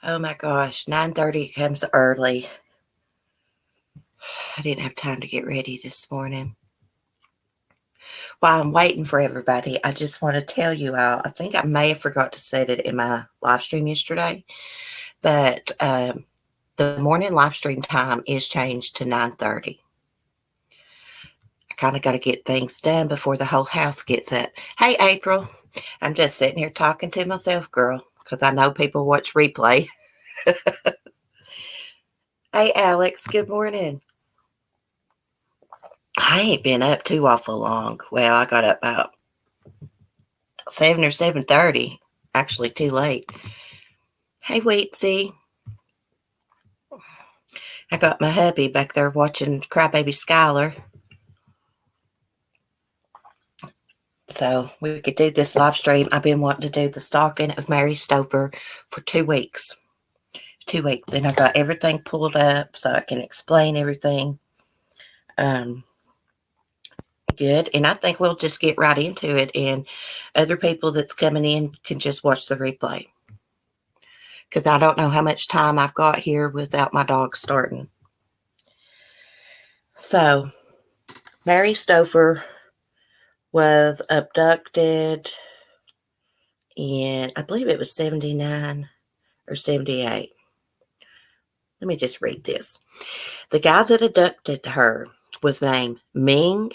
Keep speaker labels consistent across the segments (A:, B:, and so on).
A: Oh my gosh, 9:30 comes early. I didn't have time to get ready this morning. While I'm waiting for everybody, I just want to tell you all, I think I may have forgot to say that in my live stream yesterday, but the morning live stream time is changed to 9:30. I kind of got to get things done before the whole house gets up. Hey, April. I'm just sitting here talking to myself, girl, because I know people watch replay. Hey, Alex. Good morning. I ain't been up too awful long. Well, I got up about 7 or 7:30. Actually, too late. Hey, Weetsy. I got my hubby back there watching Crybaby Skylar. So we could do this live stream. I've been wanting to do the stalking of Mary Stauffer for 2 weeks. 2 weeks. And I got everything pulled up so I can explain everything. Good. And I think we'll just get right into it. And other people that's coming in can just watch the replay. Because I don't know how much time I've got here without my dog starting. So, Mary Stauffer was abducted in, I believe it was 79 or 78. Let me just read this. The guy that abducted her was named Ming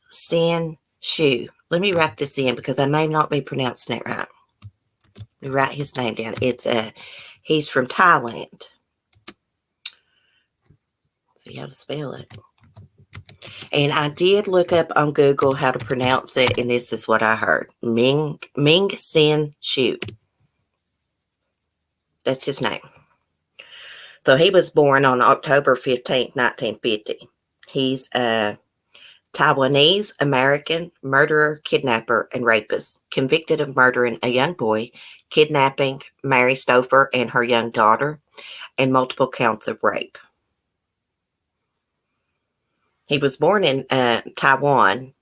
A: Sin Shu. Let me write this in because I may not be pronouncing it right. Let me write his name down. He's from Thailand. See how to spell it. And I did look up on Google how to pronounce it, and this is what I heard. Ming Sin Shu. That's his name. So he was born on October 15th, 1950. He's a Taiwanese American murderer, kidnapper, and rapist, convicted of murdering a young boy, kidnapping Mary Stauffer and her young daughter, and multiple counts of rape. He was born in Taiwan.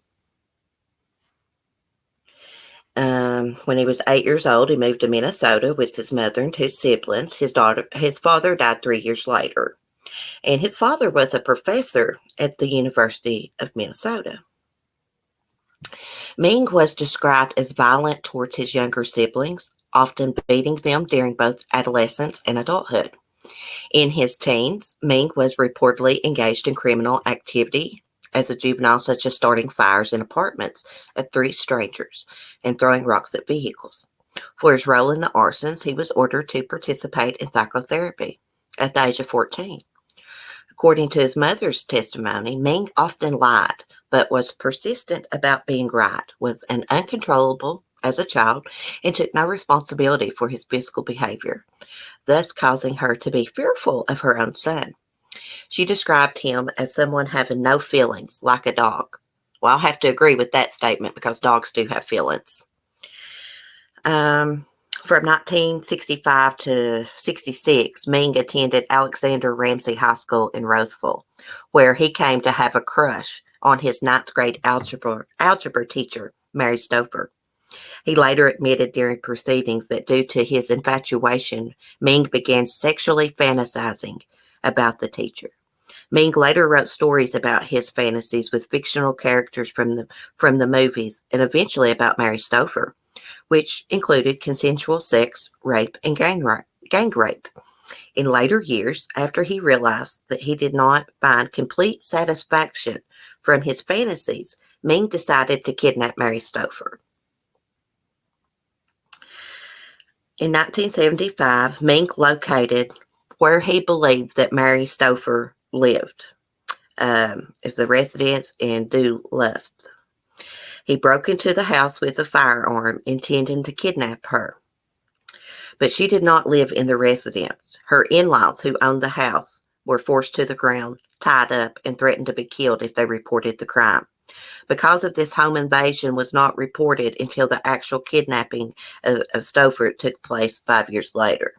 A: When he was 8 years old, he moved to Minnesota with his mother and 2 siblings. His father died 3 years later. And his father was a professor at the University of Minnesota. Ming was described as violent towards his younger siblings, often beating them during both adolescence and adulthood. In his teens, Ming was reportedly engaged in criminal activity as a juvenile, such as starting fires in apartments of 3 strangers and throwing rocks at vehicles. For his role in the arsons, he was ordered to participate in psychotherapy at the age of 14. According to his mother's testimony, Ming often lied, but was persistent about being right, was uncontrollable as a child, and took no responsibility for his physical behavior, thus causing her to be fearful of her own son. She described him as someone having no feelings, like a dog. Well, I'll have to agree with that statement because dogs do have feelings. From 1965 to 66, Ming attended Alexander Ramsey High School in Roseville, where he came to have a crush on his 9th grade algebra teacher, Mary Stauffer. He later admitted during proceedings that due to his infatuation, Ming began sexually fantasizing about the teacher. Ming later wrote stories about his fantasies with fictional characters from the movies and eventually about Mary Stauffer, which included consensual sex, rape, and gang rape. In later years, after he realized that he did not find complete satisfaction from his fantasies, Ming decided to kidnap Mary Stauffer. In 1975, Ming located where he believed that Mary Stauffer lived. As a residence in Duluth. He broke into the house with a firearm, intending to kidnap her. But she did not live in the residence. Her in-laws, who owned the house, were forced to the ground, tied up, and threatened to be killed if they reported the crime. Because of this, home invasion was not reported until the actual kidnapping of Stauffer took place 5 years later.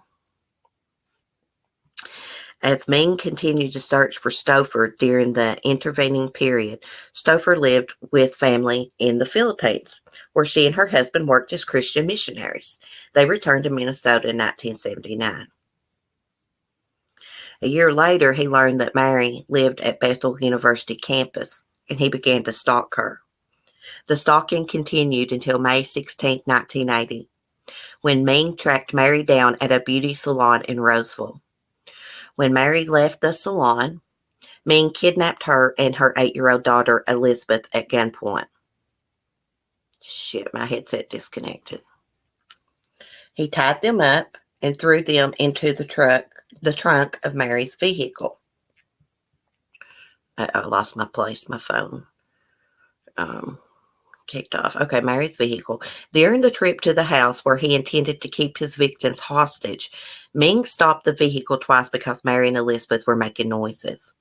A: As Ming continued to search for Stauffer during the intervening period, Stauffer lived with family in the Philippines, where she and her husband worked as Christian missionaries. They returned to Minnesota in 1979. A year later, he learned that Mary lived at Bethel University campus, and he began to stalk her. The stalking continued until May 16, 1980, when Ming tracked Mary down at a beauty salon in Roseville. When Mary left the salon, Ming kidnapped her and her 8-year-old daughter, Elizabeth, at gunpoint. Shit, my headset disconnected. He tied them up and threw them into the trunk of Mary's vehicle. I lost my place, my phone. Kicked off. Okay, Mary's vehicle. During the trip to the house where he intended to keep his victims hostage, Ming stopped the vehicle twice because Mary and Elizabeth were making noises.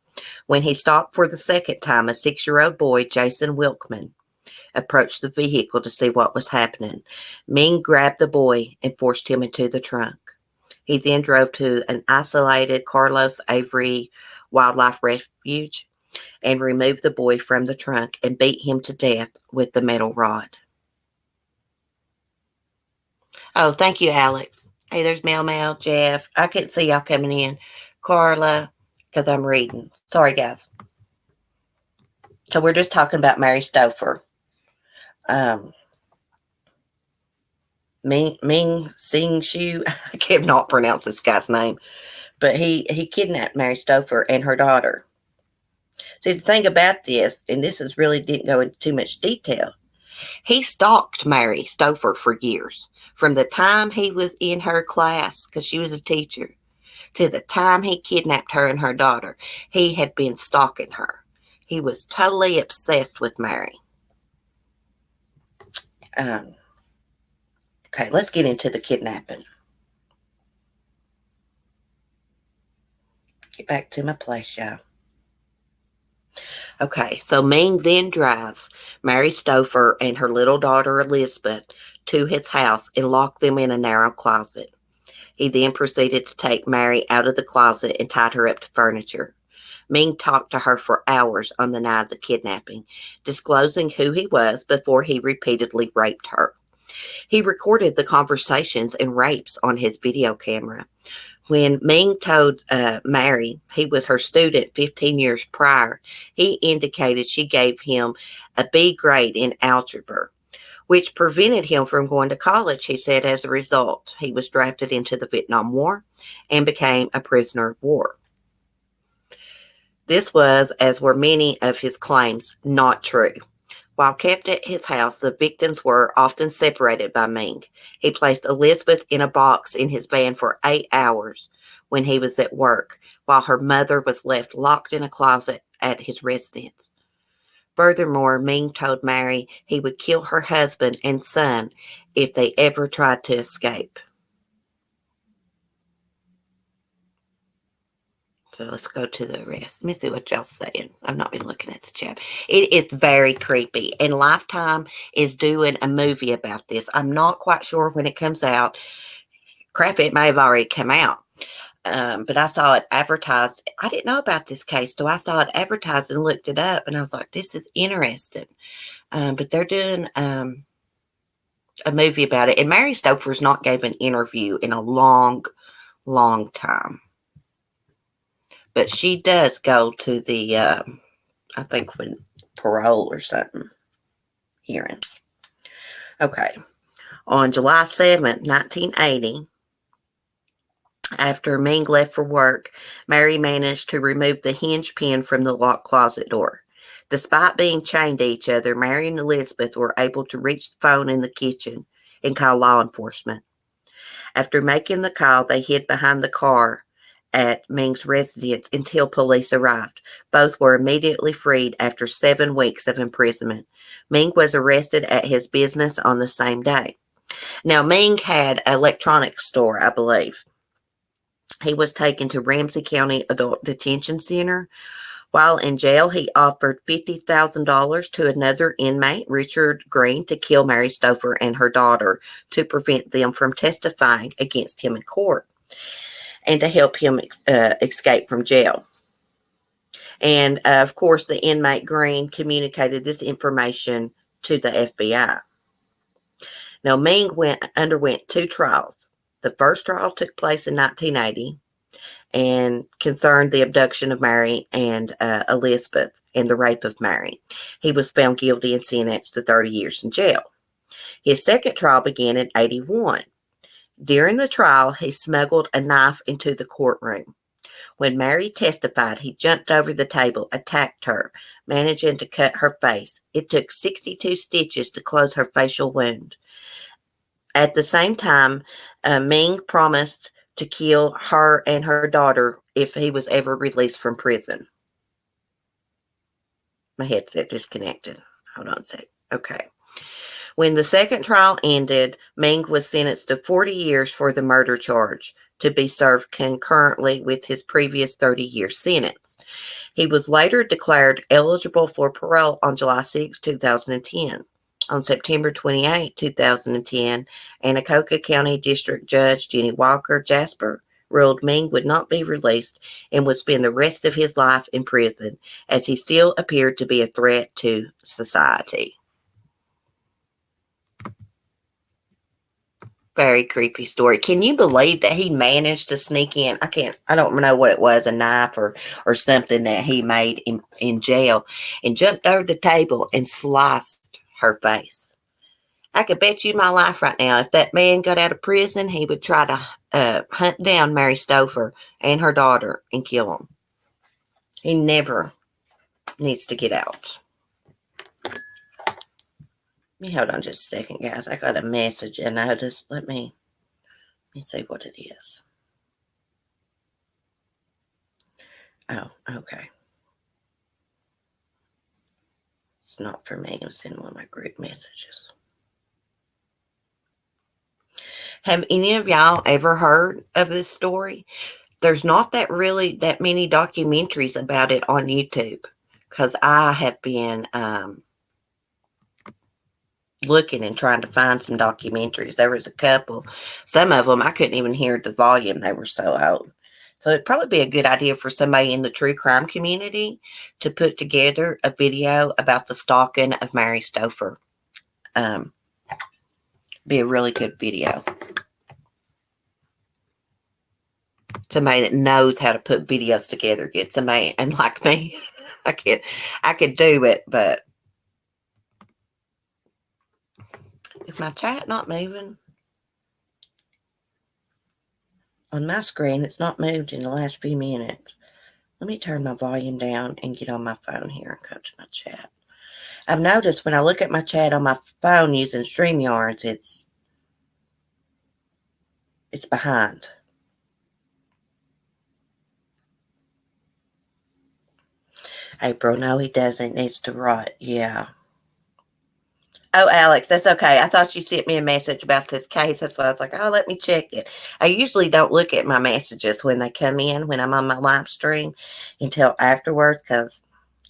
A: When he stopped for the second time, a 6-year-old boy, Jason Wilkman, approached the vehicle to see what was happening. Ming grabbed the boy and forced him into the trunk. He then drove to an isolated Carlos Avery Wildlife Refuge and removed the boy from the trunk and beat him to death with the metal rod. Oh, thank you, Alex. Hey, there's Mel, Jeff. I couldn't see y'all coming in. Carla, because I'm reading. Sorry, guys. So we're just talking about Mary Stauffer. Ming Sing Shu. I cannot pronounce this guy's name. But he kidnapped Mary Stauffer and her daughter. See, the thing about this, and this is really didn't go into too much detail, he stalked Mary Stauffer for years. From the time he was in her class, because she was a teacher, to the time he kidnapped her and her daughter, he had been stalking her. He was totally obsessed with Mary. Okay, let's get into the kidnapping. Get back to my place, y'all. Okay, so Ming then drives Mary Stauffer and her little daughter Elizabeth to his house and locked them in a narrow closet. He then proceeded to take Mary out of the closet and tied her up to furniture. Ming talked to her for hours on the night of the kidnapping, disclosing who he was before he repeatedly raped her. He recorded the conversations and rapes on his video camera. When Ming told Mary he was her student 15 years prior, he indicated she gave him a B grade in algebra, which prevented him from going to college, he said. As a result, he was drafted into the Vietnam War and became a prisoner of war. This was, as were many of his claims, not true. While kept at his house, the victims were often separated by Ming. He placed Elizabeth in a box in his van for 8 hours when he was at work, while her mother was left locked in a closet at his residence. Furthermore, Ming told Mary he would kill her husband and son if they ever tried to escape. So let's go to the rest. Let me see what y'all saying. I've not been looking at the chat. It is very creepy. And Lifetime is doing a movie about this. I'm not quite sure when it comes out. Crap, it may have already come out. But I saw it advertised. I didn't know about this case, so I saw it advertised and looked it up. And I was like, this is interesting. But they're doing a movie about it. And Mary Stauffer's not gave an interview in a long, long time. But she does go to the, I think, when parole or something, hearings. Okay. On July 7th, 1980, after Ming left for work, Mary managed to remove the hinge pin from the locked closet door. Despite being chained to each other, Mary and Elizabeth were able to reach the phone in the kitchen and call law enforcement. After making the call, they hid behind the car at Ming's residence until police arrived. Both were immediately freed after 7 weeks of imprisonment. Ming was arrested at his business on the same day. Now, Ming had an electronics store, I believe. He was taken to Ramsey County Adult Detention Center. While in jail, he offered $50,000 to another inmate, Richard Green, to kill Mary Stauffer and her daughter to prevent them from testifying against him in court. and to help him escape from jail. And of course, the inmate Green communicated this information to the FBI. Now, Ming underwent 2 trials. The first trial took place in 1980 and concerned the abduction of Mary and Elizabeth and the rape of Mary. He was found guilty and sentenced to 30 years in jail. His second trial began in 81. During the trial, he smuggled a knife into the courtroom. When Mary testified, he jumped over the table, attacked her, managing to cut her face. It took 62 stitches to close her facial wound. At the same time, Ming promised to kill her and her daughter if he was ever released from prison. My headset disconnected. Hold on a sec. Okay. When the second trial ended, Ming was sentenced to 40 years for the murder charge, to be served concurrently with his previous 30-year sentence. He was later declared eligible for parole on July 6, 2010. On September 28, 2010, Anacoca County District Judge Jenny Walker Jasper ruled Ming would not be released and would spend the rest of his life in prison, as he still appeared to be a threat to society. Very creepy story. Can you believe that he managed to sneak in? I don't know what it was, a knife or something that he made in jail, and jumped over the table and sliced her face. I could bet you my life right now, if that man got out of prison, he would try to hunt down Mary Stauffer and her daughter and kill them. He never needs to get out. Hold on just a second, guys. I got a message and I just let me see what it is. Oh, okay. It's not for me. I'm sending one of my group messages. Have any of y'all ever heard of this story? There's not that many documentaries about it on YouTube, because I have been looking and trying to find some documentaries. There was a couple. Some of them I couldn't even hear the volume. They were so old. So it'd probably be a good idea for somebody in the true crime community to put together a video about the stalking of Mary Stauffer. Be a really good video. Somebody that knows how to put videos together. Get somebody, and like me, I could do it, but is my chat not moving? On my screen, it's not moved in the last few minutes. Let me turn my volume down and get on my phone here and go to my chat. I've noticed when I look at my chat on my phone using StreamYards, it's behind. April, no, he doesn't. Needs to write. Yeah. Oh, Alex, that's okay. I thought you sent me a message about this case. That's why I was like, oh, let me check it. I usually don't look at my messages when they come in, when I'm on my live stream, until afterwards, because,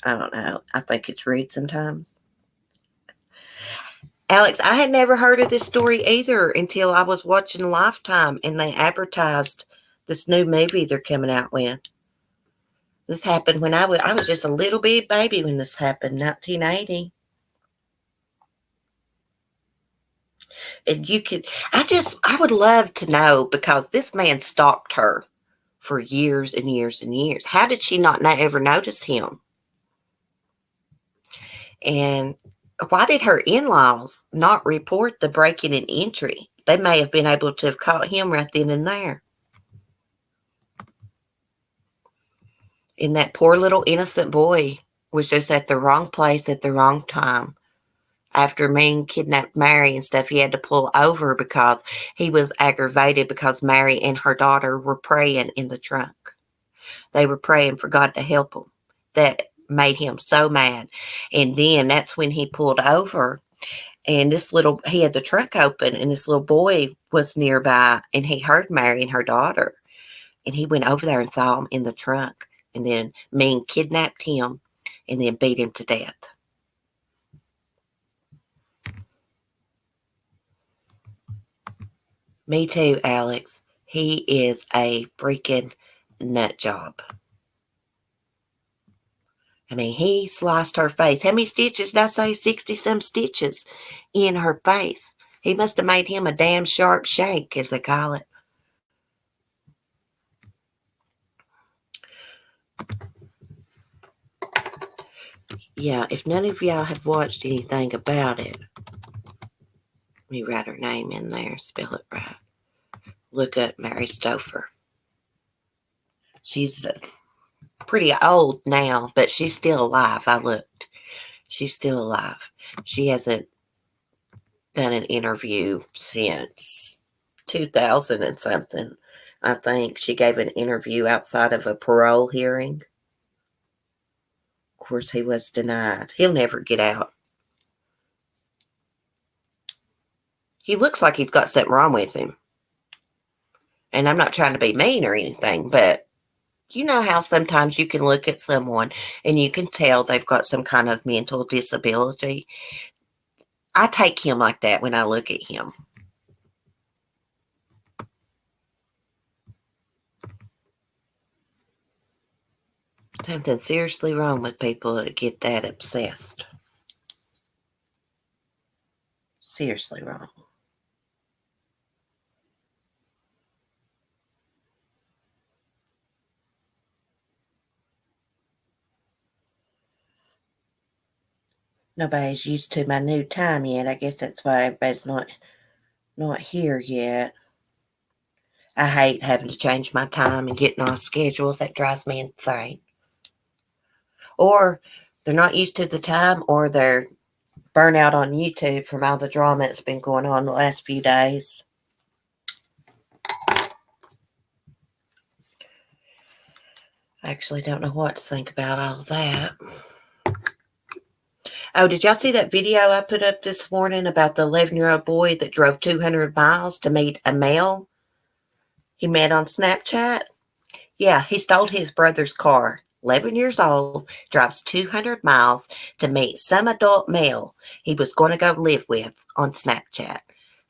A: I don't know, I think it's rude sometimes. Alex, I had never heard of this story either until I was watching Lifetime, and they advertised this new movie they're coming out with. This happened when I was just a little bit baby when this happened, 1980. And I would love to know, because this man stalked her for years and years and years. How did she not ever notice him? And why did her in-laws not report the breaking and entry? They may have been able to have caught him right then and there. And that poor little innocent boy was just at the wrong place at the wrong time. After Ming kidnapped Mary and stuff, he had to pull over because he was aggravated because Mary and her daughter were praying in the trunk. They were praying for God to help them. That made him so mad. And then that's when he pulled over, and he had the trunk open, and this little boy was nearby, and he heard Mary and her daughter. And he went over there and saw him in the trunk. And then Ming kidnapped him and then beat him to death. Me too, Alex. He is a freaking nut job. I mean, he sliced her face. How many stitches did I say? 60-some stitches in her face. He must have made him a damn sharp shank, as they call it. Yeah, if none of y'all have watched anything about it, let me write her name in there, spell it right. Look up Mary Stauffer. She's pretty old now, but she's still alive. I looked. She's still alive. She hasn't done an interview since 2000 and something. I think she gave an interview outside of a parole hearing. Of course, he was denied. He'll never get out. He looks like he's got something wrong with him. And I'm not trying to be mean or anything, but you know how sometimes you can look at someone and you can tell they've got some kind of mental disability. I take him like that when I look at him. Something seriously wrong with people that get that obsessed. Seriously wrong. Nobody's used to my new time yet. I guess that's why everybody's not here yet. I hate having to change my time and getting off schedules. That drives me insane. Or they're not used to the time, or they're burnt out on YouTube from all the drama that's been going on the last few days. I actually don't know what to think about all of that. Oh, did y'all see that video I put up this morning about the 11-year-old boy that drove 200 miles to meet a male he met on Snapchat? Yeah, he stole his brother's car. 11 years old, drives 200 miles to meet some adult male he was going to go live with on Snapchat.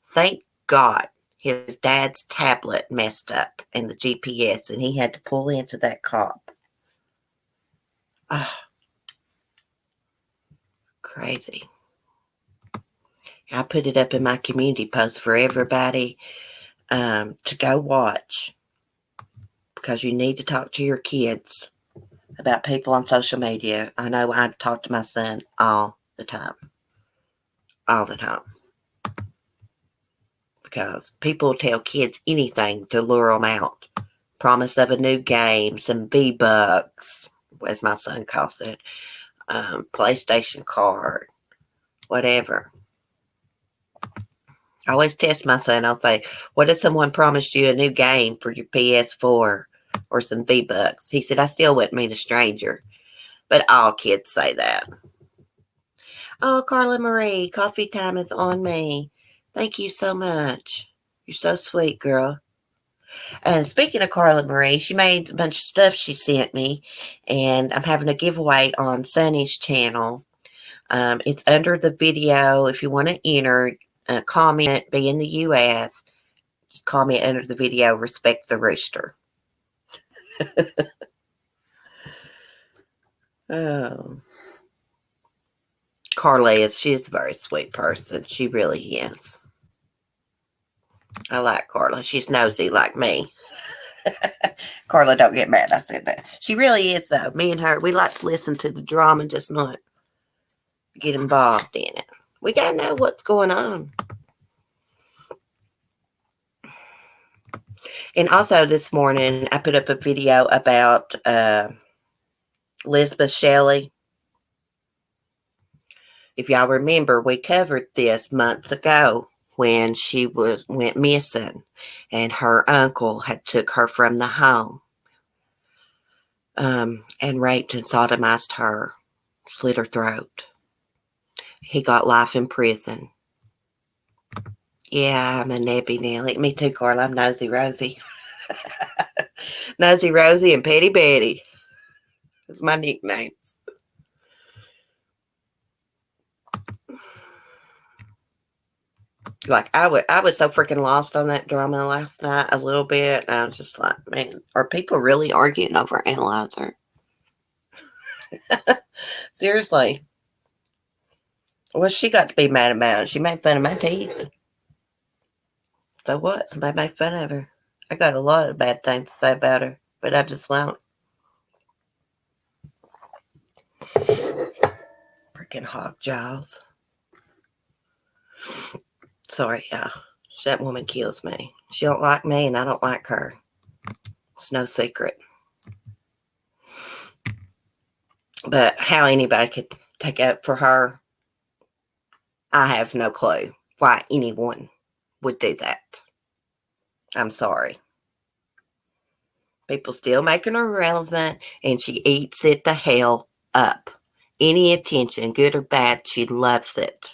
A: Thank God his dad's tablet messed up and the GPS, and he had to pull into that cop. Ah, crazy. I put it up in my community post for everybody to go watch, because you need to talk to your kids about people on social media. I know I talk to my son all the time. All the time. Because people tell kids anything to lure them out. Promise of a new game, some V-Bucks, as my son calls it, PlayStation card, whatever. I always test my son. I'll say, what if someone promised you a new game for your PS4 or some V-Bucks? He said, I still wouldn't meet a stranger. But all kids say that. Oh, Carla Marie, coffee time is on me. Thank you so much. You're so sweet, girl. And speaking of Carla Marie, she made a bunch of stuff she sent me, and I'm having a giveaway on Sunny's channel. It's under the video. If you want to enter, comment, be in the U.S., just comment under the video, respect the rooster. Oh. Carla she's a very sweet person. She really is. I like Carla. She's nosy like me. Carla, don't get mad I said that. She really is, though. Me and her, we like to listen to the drama and just not get involved in it. We got to know what's going on. And also this morning, I put up a video about Elizabeth Shelley. If y'all remember, we covered this months ago when she went missing, and her uncle had took her from the home and raped and sodomized her, slit her throat. He got life in prison. Yeah, I'm a Nebby now. Me too, Carla. I'm Nosy Rosie. Nosy Rosie and Petty Betty. That's my nicknames. Like I was so freaking lost on that drama last night a little bit. And I was just like, man, are people really arguing over analyzer? Seriously. Well, she got to be mad about it. She made fun of my teeth. So what? Somebody made fun of her. I got a lot of bad things to say about her, but I just won't. Freaking hog jaws. Sorry, y'all. That woman kills me. She don't like me, and I don't like her. It's no secret. But how anybody could take up for her, I have no clue why anyone would do that. I'm sorry. People still making her relevant, and she eats it the hell up. Any attention, good or bad, she loves it.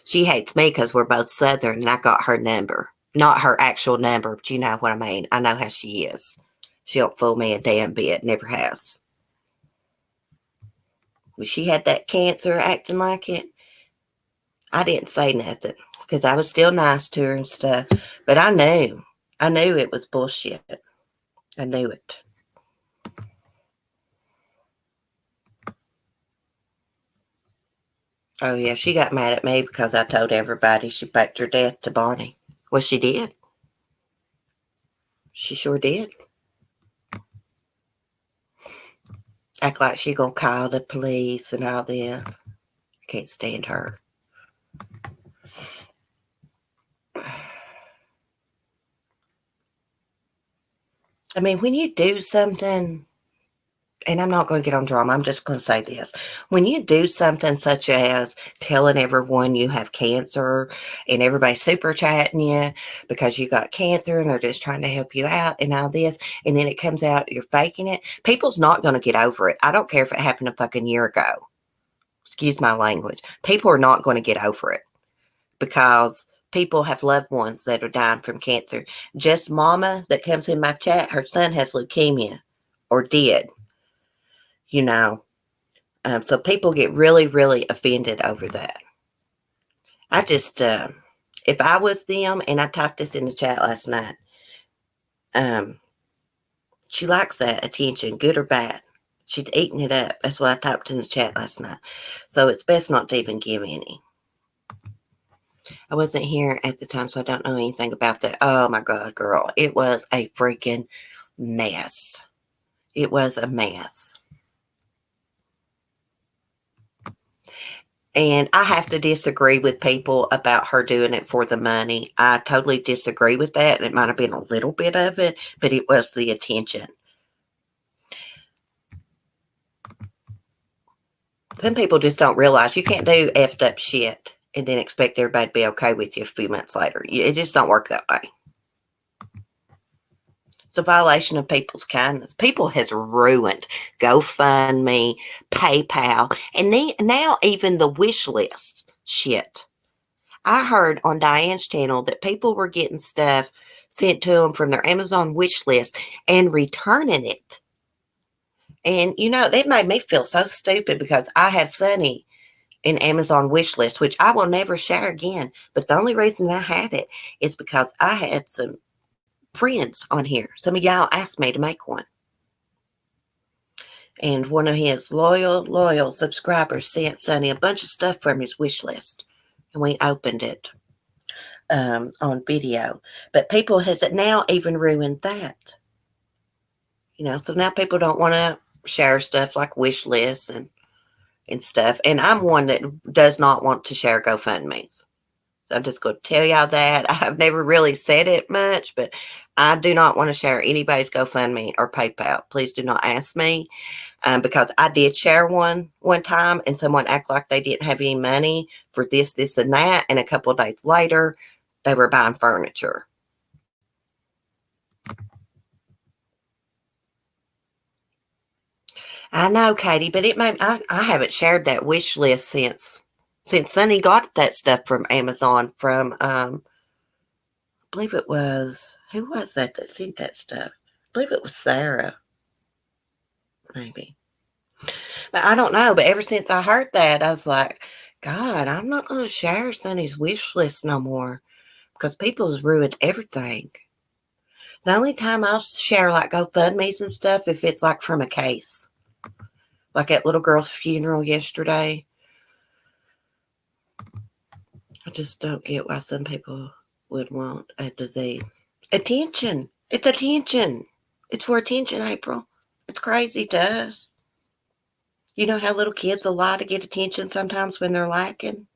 A: She hates me because we're both Southern, and I got her number. Not her actual number, but you know what I mean. I know how she is. She don't fool me a damn bit. Never has. When she had that cancer acting like it, I didn't say nothing because I was still nice to her and stuff. But I knew. I knew it was bullshit. I knew it. Oh, yeah, she got mad at me because I told everybody she faked her death to Barney. Well, she did. She sure did. Act like she gonna call the police and all this. I can't stand her. I mean, when you do something, and I'm not going to get on drama, I'm just going to say this. When you do something such as telling everyone you have cancer and everybody's super chatting you because you got cancer and they're just trying to help you out and all this, and then it comes out you're faking it, people's not going to get over it. I don't care if it happened a fucking year ago. Excuse my language. People are not going to get over it because people have loved ones that are dying from cancer. Just mama that comes in my chat, her son has leukemia or did. You know, so people get really, really offended over that. I just, if I was them, and I typed this in the chat last night, um, she likes that attention, good or bad. She's eating it up. That's what I typed in the chat last night. So it's best not to even give any. I wasn't here at the time, so I don't know anything about that. Oh my God, girl. It was a freaking mess. It was a mess. And I have to disagree with people about her doing it for the money. I totally disagree with that. It might have been a little bit of it, but it was the attention. Some people just don't realize you can't do effed up shit and then expect everybody to be okay with you a few months later. It just don't work that way. It's a violation of people's kindness. People has ruined GoFundMe, PayPal, and now even the wish list shit. I heard on Diane's channel that people were getting stuff sent to them from their Amazon wish list and returning it. And, you know, that made me feel so stupid because I have Sunny in Amazon wish list, which I will never share again. But the only reason I had it is because I had some friends on here. Some of y'all asked me to make one. And one of his loyal subscribers sent Sunny a bunch of stuff from his wish list. And we opened it on video. But people has now even ruined that. You know, so now people don't want to share stuff like wish lists and stuff. And I'm one that does not want to share GoFundMe's. So I'm just going to tell y'all that. I've never really said it much, but I do not want to share anybody's GoFundMe or PayPal. Please do not ask me. Because I did share one time and someone acted like they didn't have any money for this, and that. And a couple of days later, they were buying furniture. I know, Katie, but I haven't shared that wish list since Sunny got that stuff from Amazon from, I believe it was, who was that sent that stuff? I believe it was Sarah, maybe. But I don't know. But ever since I heard that, I was like, God, I'm not going to share Sonny's wish list no more because people has ruined everything. The only time I'll share like GoFundMe's and stuff if it's like from a case. Like at little girl's funeral yesterday. I just don't get why some people would want a disease. Attention. It's attention. It's for attention, April. It's crazy to us. You know how little kids will lie to get attention sometimes when they're lacking?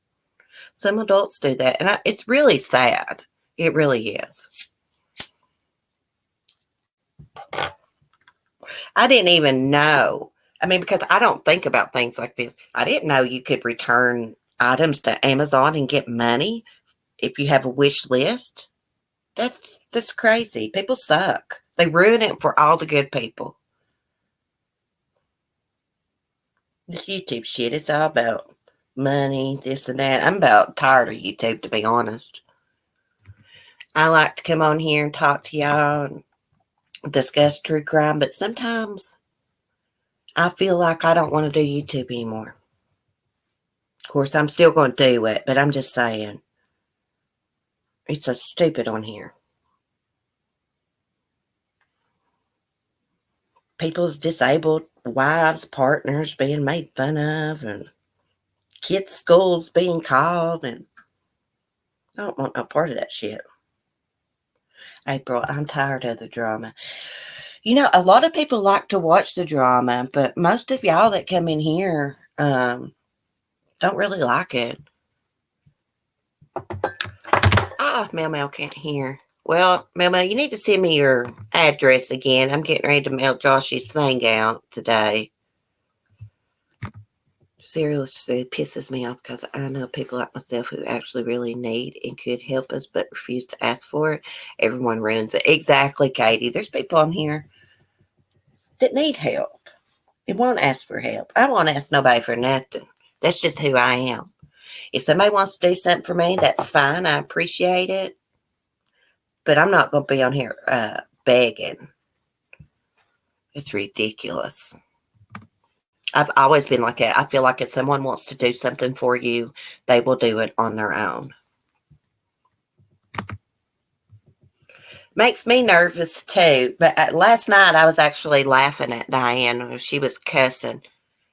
A: Some adults do that. And it's really sad. It really is. I didn't even know. I mean, because I don't think about things like this. I didn't know you could return items to Amazon and get money if you have a wish list. That's crazy. People suck. They ruin it for all the good people. This YouTube shit, it's all about money, this and that. I'm about tired of YouTube, to be honest. I like to come on here and talk to y'all and discuss true crime, but sometimes I feel like I don't want to do YouTube anymore. Of course, I'm still going to do it, but I'm just saying. It's so stupid on here. People's disabled wives, partners being made fun of, and kids' schools being called, and I don't want no part of that shit. April, I'm tired of the drama. You know, a lot of people like to watch the drama, but most of y'all that come in here don't really like it. Mel Mel can't hear. Well, Mel Mel, you need to send me your address again. I'm getting ready to mail Josh's thing out today. Seriously, it pisses me off because I know people like myself who actually really need and could help us but refuse to ask for it. Everyone ruins it. Exactly, Katie. There's people on here that need help. They won't ask for help. I won't ask nobody for nothing. That's just who I am. If somebody wants to do something for me, that's fine. I appreciate it. But I'm not going to be on here begging. It's ridiculous. I've always been like that. I feel like if someone wants to do something for you, they will do it on their own. Makes me nervous too. But last night I was actually laughing at Diane when she was cussing.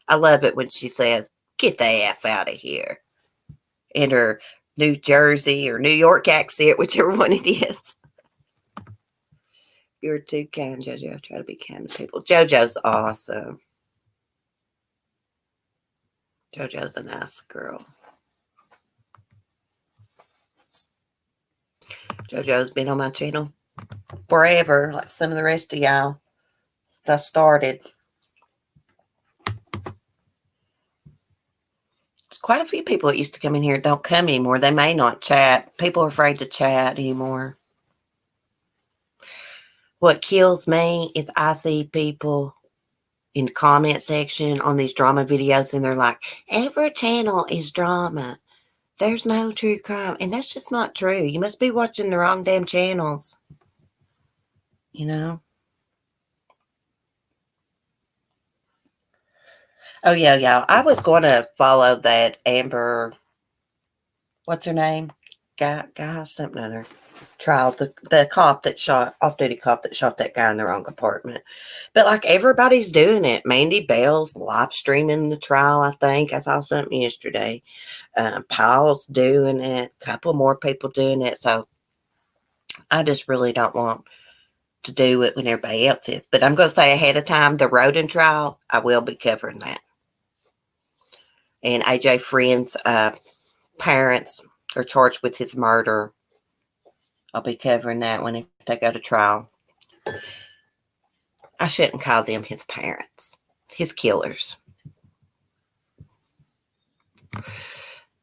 A: I love it when she says, "Get the F out of here," in her New Jersey or New York accent, whichever one it is. You're too kind, JoJo. I try to be kind to people. JoJo's awesome. JoJo's a nice girl. JoJo's been on my channel forever, like some of the rest of y'all, since I started. There's quite a few people that used to come in here don't come anymore. They may not chat. People are afraid to chat anymore. What kills me is I see people in the comment section on these drama videos and they're like, every channel is drama. There's no true crime. And that's just not true. You must be watching the wrong damn channels. You know? Oh, yeah, yeah. I was going to follow that Amber, what's her name? Guy, something other. Trial, the cop that shot, off-duty cop that shot that guy in the wrong apartment. But, like, everybody's doing it. Mandy Bell's live streaming the trial, I think. I saw something yesterday. Paul's doing it. A couple more people doing it. So, I just really don't want to do it when everybody else is. But I'm going to say ahead of time, the Roden trial, I will be covering that. And AJ Friend's parents are charged with his murder. I'll be covering that when if they go to trial. I shouldn't call them his parents. His killers.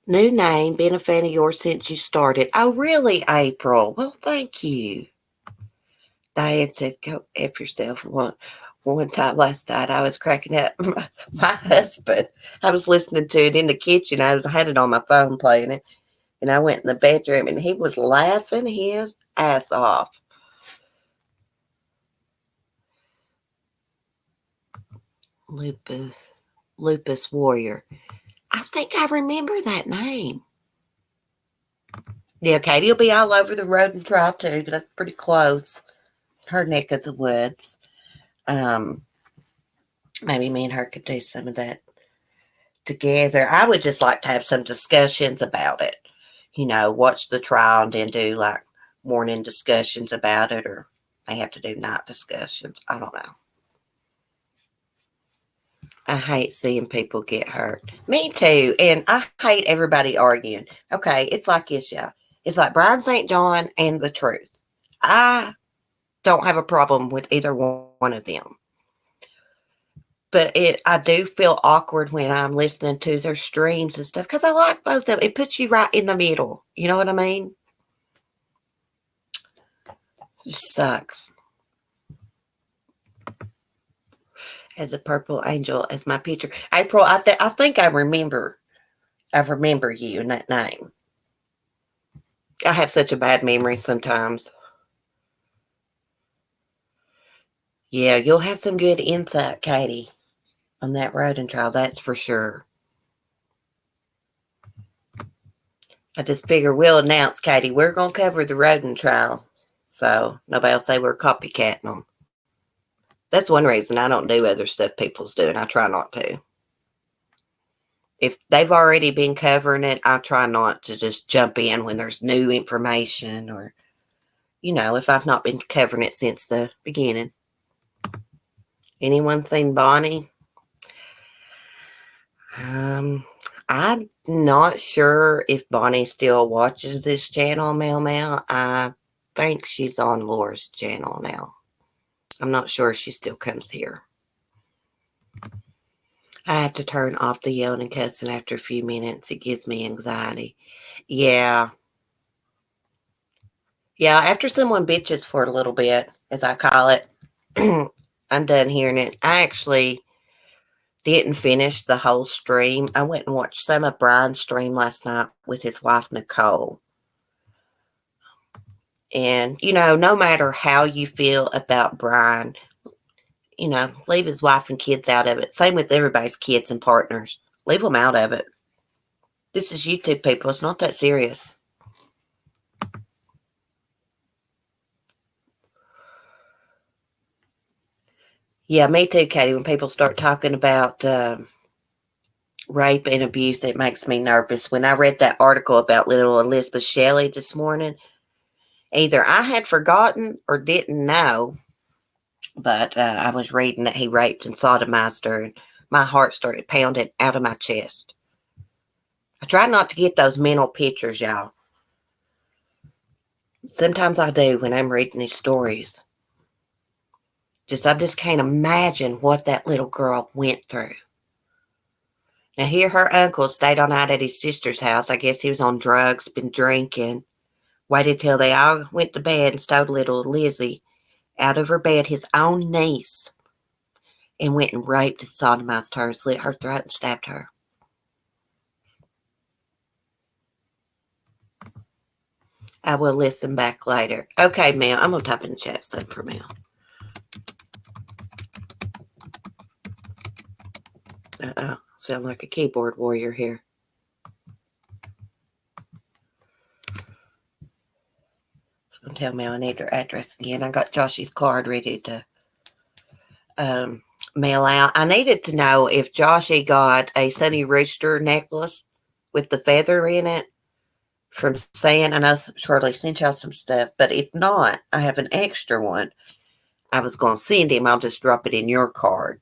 A: New name, been a fan of yours since you started. Oh, really, April? Well, thank you. Diane said, go F yourself. One time last night, I was cracking up. My husband, I was listening to it in the kitchen. I had it on my phone playing it. And I went in the bedroom, and he was laughing his ass off. Lupus warrior. I I think I remember that name. Yeah, Katie will be all over the road and trial too. That's pretty close. Her neck of the woods. Maybe me and her could do some of that together. I would just like to have some discussions about it. Watch the trial and then do like morning discussions about it, or they have to do night discussions. I don't know. I hate seeing people get hurt. Me too. And I hate everybody arguing. Okay, it's like this, yeah. It's like Brian St. John and the truth. I don't have a problem with either one of them. But I do feel awkward when I'm listening to their streams and stuff because I like both of them. It puts you right in the middle. You know what I mean? It sucks. As a purple angel as my picture. April, I think I remember you in that name. I have such a bad memory sometimes. Yeah, you'll have some good insight, Katie, on that rodent trial, that's for sure. I just figure we'll announce, Katie, we're going to cover the rodent trial. So nobody will say we're copycatting them. That's one reason I don't do other stuff people's doing. I try not to. If they've already been covering it, I try not to just jump in when there's new information or, if I've not been covering it since the beginning. Anyone seen Bonnie? I'm not sure if Bonnie still watches this channel, Mel. I think she's on Laura's channel now. I'm not sure if she still comes here. I have to turn off the yelling and cussing after a few minutes. It gives me anxiety. Yeah. Yeah, after someone bitches for a little bit, as I call it, I'm done hearing it. I actually didn't finish the whole stream. I went and watched some of Brian's stream last night with his wife, Nicole. And, no matter how you feel about Brian, leave his wife and kids out of it. Same with everybody's kids and partners. Leave them out of it. This is YouTube, people. It's not that serious. Yeah, me too, Katie. When people start talking about rape and abuse, it makes me nervous. When I read that article about little Elizabeth Shelley this morning, either I had forgotten or didn't know, but I was reading that he raped and sodomized her, and my heart started pounding out of my chest. I try not to get those mental pictures, y'all. Sometimes I do when I'm reading these stories. I just can't imagine what that little girl went through. Now, here her uncle stayed all night at his sister's house. I guess he was on drugs, been drinking. Waited till they all went to bed and stowed little Lizzie out of her bed, his own niece, and went and raped and sodomized her, slit her throat and stabbed her. I will listen back later. Okay, Mel, I'm going to type in the chat something for Mel. Uh-oh, sound like a keyboard warrior here. I'm going to tell Mel I need her address again. I got Joshy's card ready to mail out. I needed to know if Joshy got a Sunny Rooster necklace with the feather in it from saying, I know Shirley sent y'all some stuff, but if not, I have an extra one. I was going to send him. I'll just drop it in your card.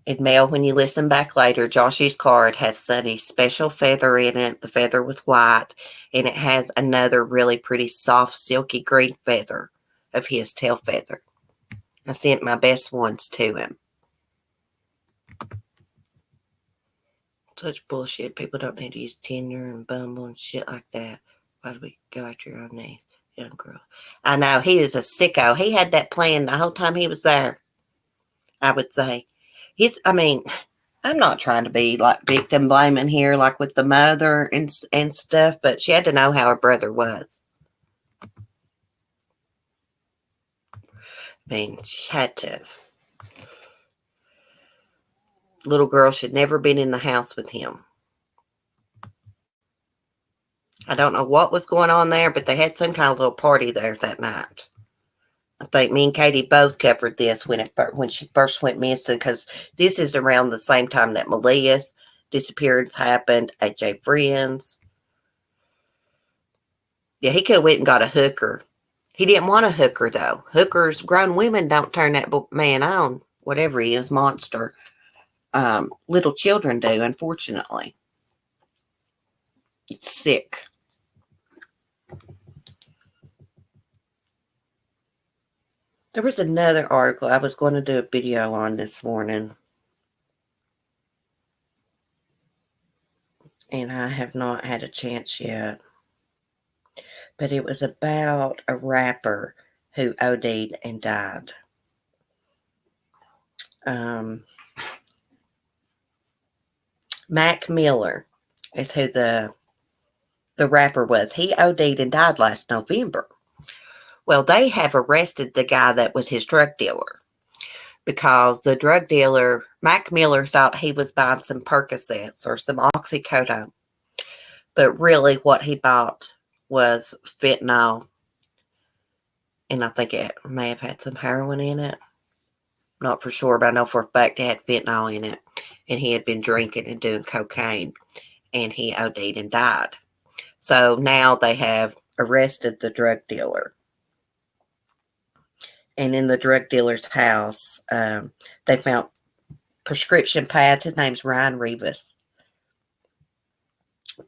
A: And Mel, when you listen back later, Joshy's card has Sunny's special feather in it. The feather was white, and it has another really pretty soft, silky green feather of his tail feather. I sent my best ones to him. Such bullshit. People don't need to use Tinder and Bumble and shit like that. Why do we go after your own knees, young girl? I know, he was a sicko. He had that plan the whole time he was there, I would say. I'm not trying to be like victim blaming here, like with the mother and stuff, but she had to know how her brother was. She had to. Little girl should never been in the house with him. I don't know what was going on there, but they had some kind of little party there that night. I think me and Katie both covered this when she first went missing, because this is around the same time that Malia's disappearance happened, AJ Friends. Yeah, he could have went and got a hooker. He didn't want a hooker, though. Hookers, grown women don't turn that man on, whatever he is, monster. Little children do, unfortunately. It's sick. There was another article I was going to do a video on this morning, and I have not had a chance yet. But it was about a rapper who OD'd and died. Mac Miller is who the rapper was. He OD'd and died last November. Well, they have arrested the guy that was his drug dealer, because the drug dealer, Mac Miller, thought he was buying some Percocets or some oxycodone. But really what he bought was fentanyl. And I think it may have had some heroin in it. Not for sure, but I know for a fact it had fentanyl in it. And he had been drinking and doing cocaine. And he OD'd and died. So now they have arrested the drug dealer. And in the drug dealer's house, they found prescription pads. His name's Ryan Rivas.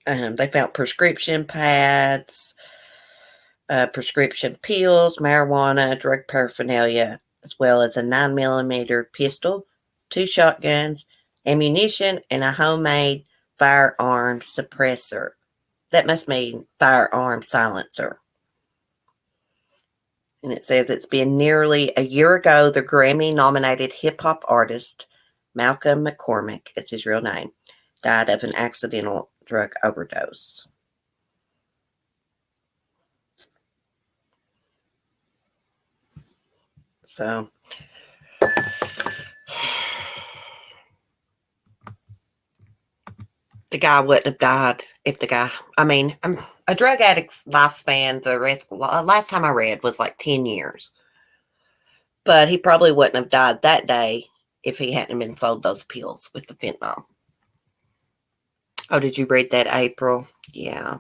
A: They found prescription pads, prescription pills, marijuana, drug paraphernalia, as well as a 9mm pistol, 2 shotguns, ammunition, and a homemade firearm suppressor. That must mean firearm silencer. And it says it's been nearly a year ago the Grammy-nominated hip-hop artist Malcolm McCormick, it's his real name, died of an accidental drug overdose. So, the guy wouldn't have died if the guy, a drug addict's lifespan, last time I read, was like 10 years. But he probably wouldn't have died that day if he hadn't been sold those pills with the fentanyl. Oh, did you read that, April? Yeah.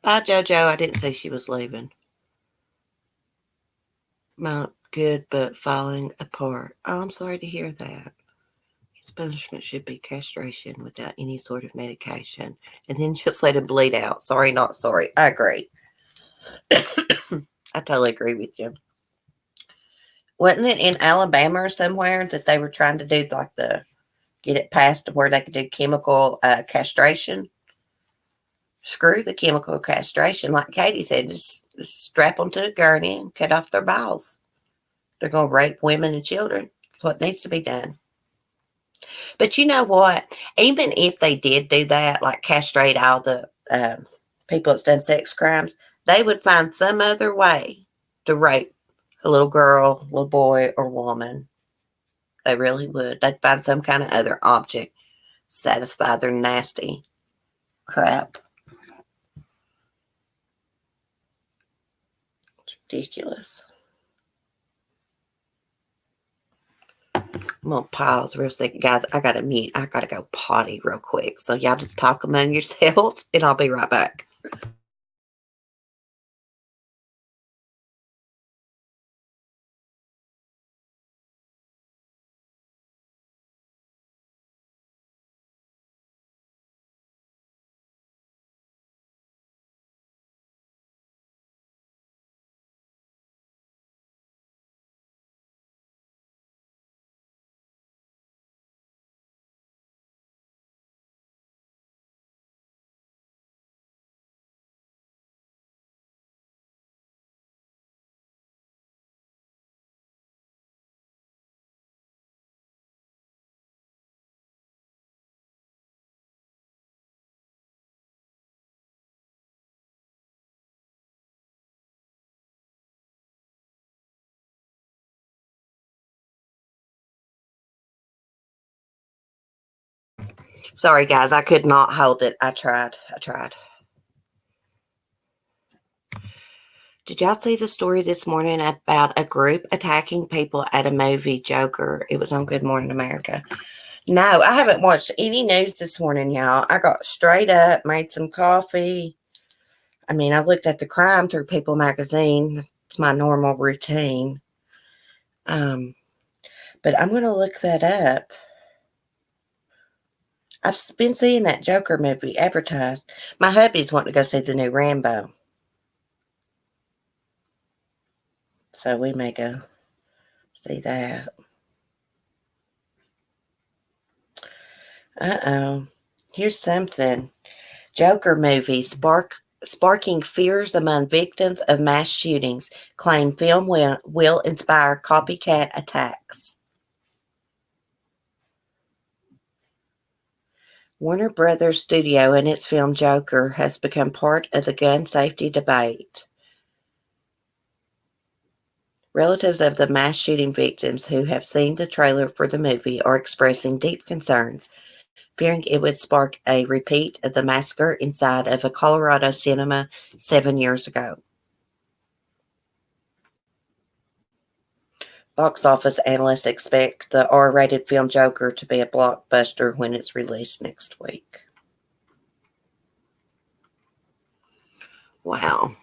A: Bye, JoJo. I didn't say she was leaving. Not good, but falling apart. Oh, I'm sorry to hear that. His punishment should be castration without any sort of medication. And then just let him bleed out. Sorry, not sorry. I agree. I totally agree with you. Wasn't it in Alabama or somewhere that they were trying to do get it passed to where they could do chemical castration? Screw the chemical castration. Like Katie said, just strap them to a gurney and cut off their balls. They're going to rape women and children. That's what needs to be done. But you know what? Even if they did do that, like castrate all the people that's done sex crimes, they would find some other way to rape a little girl, little boy, or woman. They really would. They'd find some kind of other object satisfy their nasty crap. It's ridiculous. I'm going to pause real second, guys. I got to go potty real quick. So y'all just talk among yourselves, and I'll be right back. Sorry, guys, I could not hold it. I tried. Did y'all see the story this morning about a group attacking people at a movie, Joker? It was on Good Morning America. No, I haven't watched any news this morning, y'all. I got straight up, made some coffee. I mean, I looked at the crime through People magazine. It's my normal routine. But I'm going to look that up. I've been seeing that Joker movie advertised. My hubby's wanting to go see the new Rambo. So we may go see that. Uh-oh. Here's something. Joker movie sparking fears among victims of mass shootings. Claim film will inspire copycat attacks. Warner Brothers Studio and its film Joker has become part of the gun safety debate. Relatives of the mass shooting victims who have seen the trailer for the movie are expressing deep concerns, fearing it would spark a repeat of the massacre inside of a Colorado cinema 7 years ago. Box office analysts expect the R-rated film Joker to be a blockbuster when it's released next week. Wow.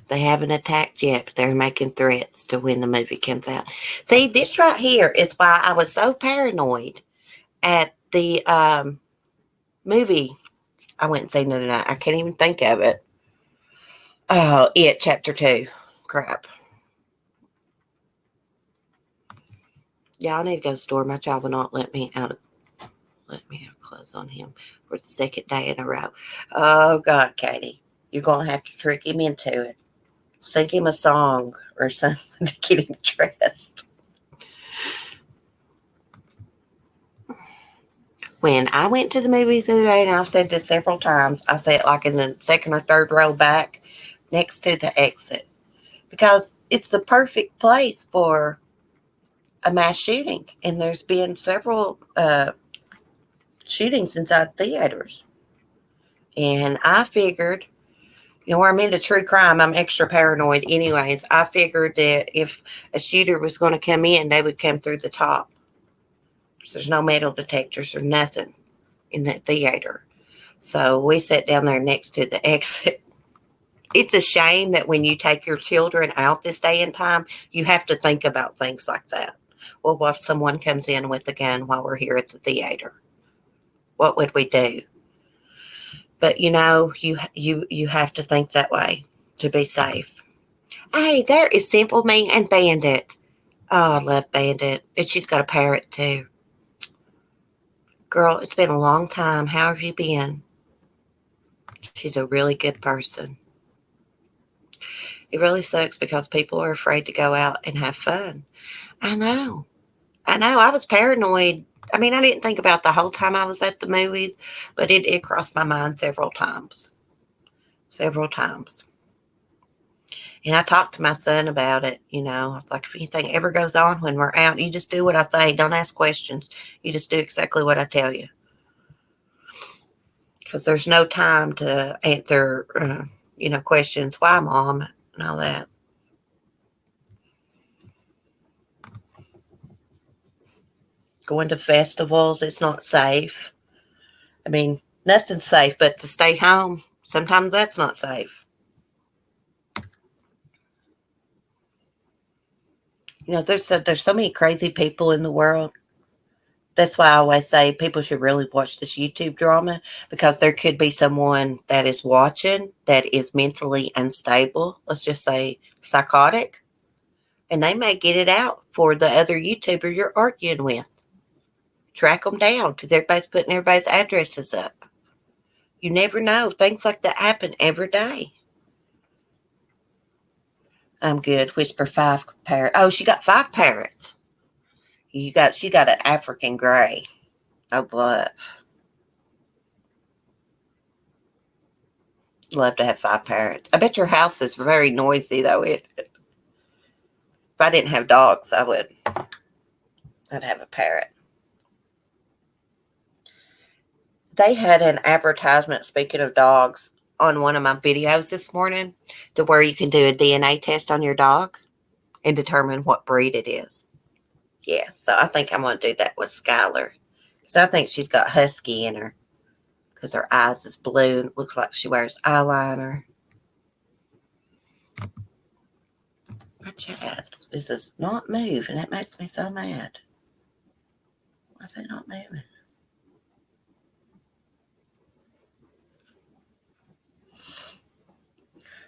A: They haven't attacked yet, but they're making threats to when the movie comes out. See, this right here is why I was so paranoid at the movie I went and seen the other night. I can't even think of it. Oh, Chapter 2. Crap. Yeah, I need to go to the store. My child will not let me have clothes on him for the second day in a row. Oh, God, Katie. You're going to have to trick him into it. Sing him a song or something to get him dressed. When I went to the movies the other day, and I've said this several times, I sat like in the second or third row back next to the exit because it's the perfect place for a mass shooting. And there's been several shootings inside theaters. And I figured, where I'm into true crime, I'm extra paranoid anyways. I figured that if a shooter was going to come in, they would come through the top. So there's no metal detectors or nothing in that theater. So we sat down there next to the exit. It's a shame that when you take your children out this day and time, you have to think about things like that. Well, what if someone comes in with a gun while we're here at the theater? What would we do? But you have to think that way to be safe. Hey, there is Simple Me and Bandit. Oh, I love Bandit. And she's got a parrot too. Girl, it's been a long time. How have you been? She's a really good person. It really sucks because people are afraid to go out and have fun. I know. I was paranoid. I mean, I didn't think about the whole time I was at the movies, but it crossed my mind several times. Several times. And I talked to my son about it. I was like, if anything ever goes on when we're out, you just do what I say. Don't ask questions. You just do exactly what I tell you. Because there's no time to answer, questions. Why, Mom? And all that. Going to festivals, it's not safe. I mean, nothing's safe, but to stay home, sometimes that's not safe. There's so many crazy people in the world. That's why I always say people should really watch this YouTube drama, because there could be someone that is watching that is mentally unstable, let's just say psychotic, and they may get it out for the other YouTuber you're arguing with. Track them down because everybody's putting everybody's addresses up. You never know. Things like that happen every day. I'm good. Whisper 5 parrot. Oh, she got 5 parrots. She got an African gray. Oh, love to have 5 parrots. I bet your house is very noisy though. If I didn't have dogs, I'd have a parrot. They had an advertisement, speaking of dogs, on one of my videos this morning to where you can do a DNA test on your dog and determine what breed it is. Yeah, so I think I'm going to do that with Skylar. Because I think she's got husky in her. Because her eyes is blue and looks like she wears eyeliner. My chat, this is not moving. That makes me so mad. Why is it not moving?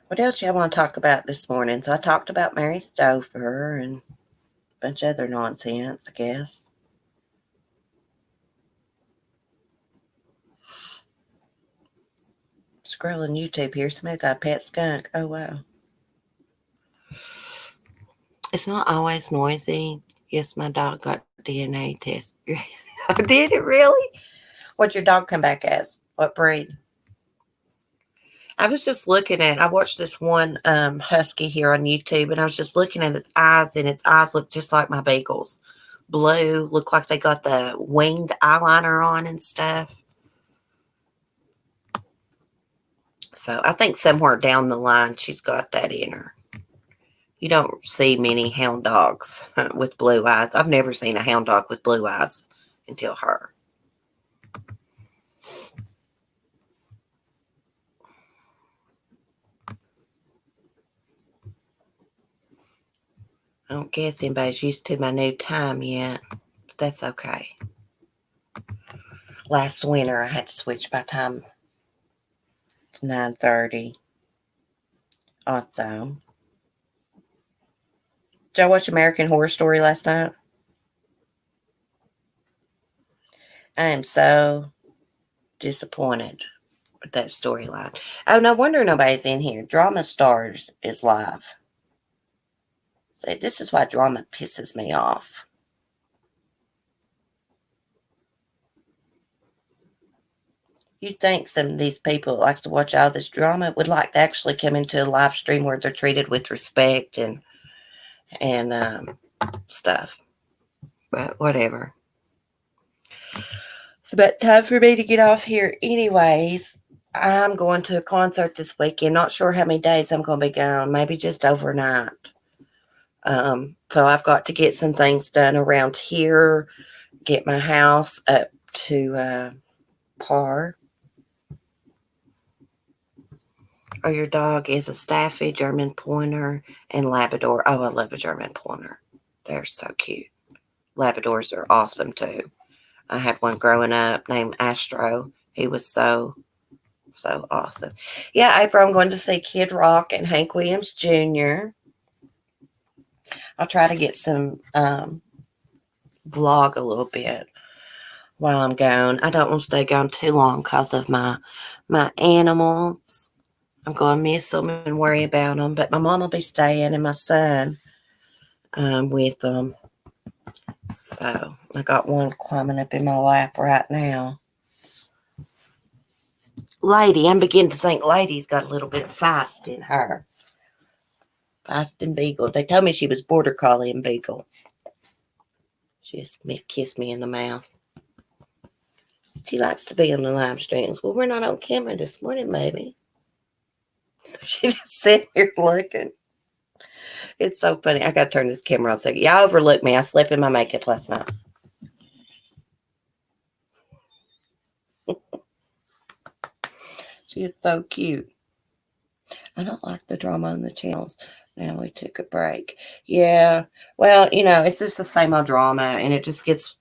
A: What else y'all want to talk about this morning? So I talked about Mary Stauffer and a bunch of other nonsense, I guess. Scrolling YouTube here. Somebody got a pet skunk. Oh, wow. It's not always noisy. Yes, my dog got DNA test. Did it really? What'd your dog come back as? What breed? I was just I watched this one husky here on YouTube, and I was just looking at its eyes, and its eyes look just like my beagles. Blue, look like they got the winged eyeliner on and stuff. So I think somewhere down the line, she's got that in her. You don't see many hound dogs with blue eyes. I've never seen a hound dog with blue eyes until her. I don't guess anybody's used to my new time yet, but that's okay. Last winter, I had to switch my time to 9:30. Also, did y'all watch American Horror Story last night? I am so disappointed with that storyline. Oh, no wonder nobody's in here. Drama Stars is live. This is why drama pisses me off. You'd think some of these people that like to watch all this drama would like to actually come into a live stream where they're treated with respect and stuff. But whatever. It's about time for me to get off here anyways. I'm going to a concert this weekend. Not sure how many days I'm going to be gone. Maybe just overnight. So I've got to get some things done around here. Get my house up to par. Or your dog is a Staffy, German Pointer, and Labrador. Oh, I love a German Pointer. They're so cute. Labradors are awesome too. I had one growing up named Astro. He was so awesome. Yeah, April, I'm going to see Kid Rock and Hank Williams Jr. I'll try to get some vlog a little bit while I'm gone. I don't want to stay gone too long because of my animals. I'm going to miss them and worry about them. But my mom will be staying and my son with them. So I got one climbing up in my lap right now. Lady, I'm beginning to think Lady's got a little bit of feist in her. Feist and Beagle. They told me she was Border Collie and Beagle. She just kissed me in the mouth. She likes to be on the live streams. Well, we're not on camera this morning, baby. She's just sitting here looking. It's so funny. I got to turn this camera on a second. Y'all overlooked me. I slept in my makeup last night. She is so cute. I don't like the drama on the channels. Now we took a break. Yeah. Well, it's just the same old drama, and it just gets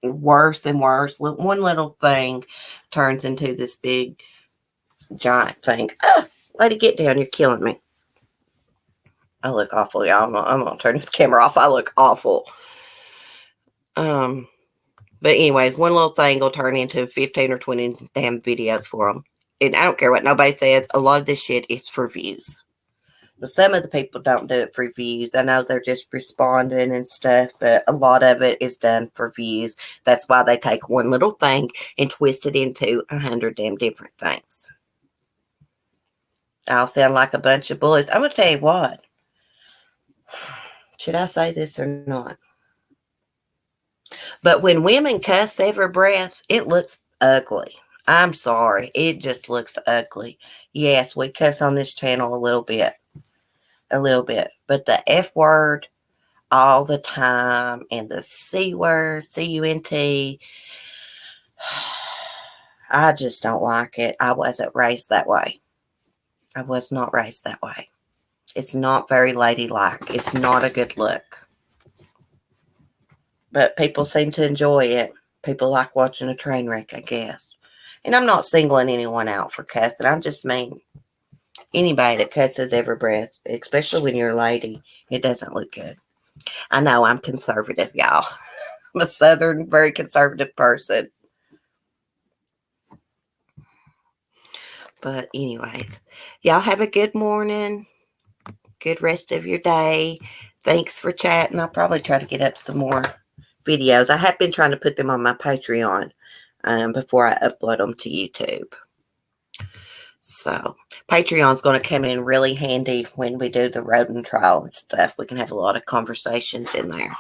A: worse and worse. One little thing turns into this big, giant thing. Lady, get down. You're killing me. I look awful, y'all. I'm going to turn this camera off. I look awful. But anyways, one little thing will turn into 15 or 20 damn videos for them. And I don't care what nobody says. A lot of this shit is for views. But some of the people don't do it for views. I know they're just responding and stuff, but a lot of it is done for views. That's why they take one little thing and twist it into 100 damn different things. I'll sound like a bunch of bullies. I'm going to tell you what. Should I say this or not? But when women cuss every breath, it looks ugly. I'm sorry. It just looks ugly. Yes, we cuss on this channel a little bit. A little bit. But the F word all the time and the C word, C-U-N-T, I just don't like it. I wasn't raised that way. I was not raised that way. It's not very ladylike. It's not a good look. But people seem to enjoy it. People like watching a train wreck, I guess. And I'm not singling anyone out for cussing. I just mean anybody that cusses every breath, especially when you're a lady, it doesn't look good. I know I'm conservative, y'all. I'm a Southern, very conservative person. But anyways, y'all have a good morning. Good rest of your day. Thanks for chatting. I'll probably try to get up some more videos. I have been trying to put them on my Patreon before I upload them to YouTube. So Patreon's going to come in really handy when we do the rodent trial and stuff. We can have a lot of conversations in there.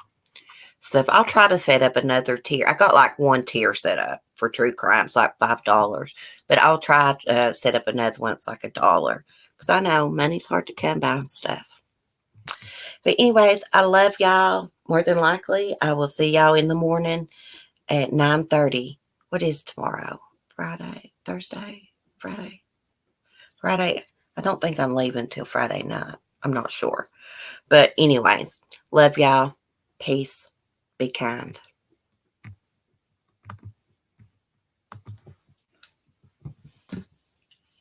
A: So if I'll try to set up another tier. I got like one tier set up for true crimes, like $5. But I'll try to set up another one. It's like $1. Because I know money's hard to come by and stuff. But anyways, I love y'all. More than likely, I will see y'all in the morning at 9:30. What is tomorrow? Friday? Thursday? Friday? Friday. I don't think I'm leaving till Friday night. I'm not sure. But anyways, love y'all. Peace. Be kind.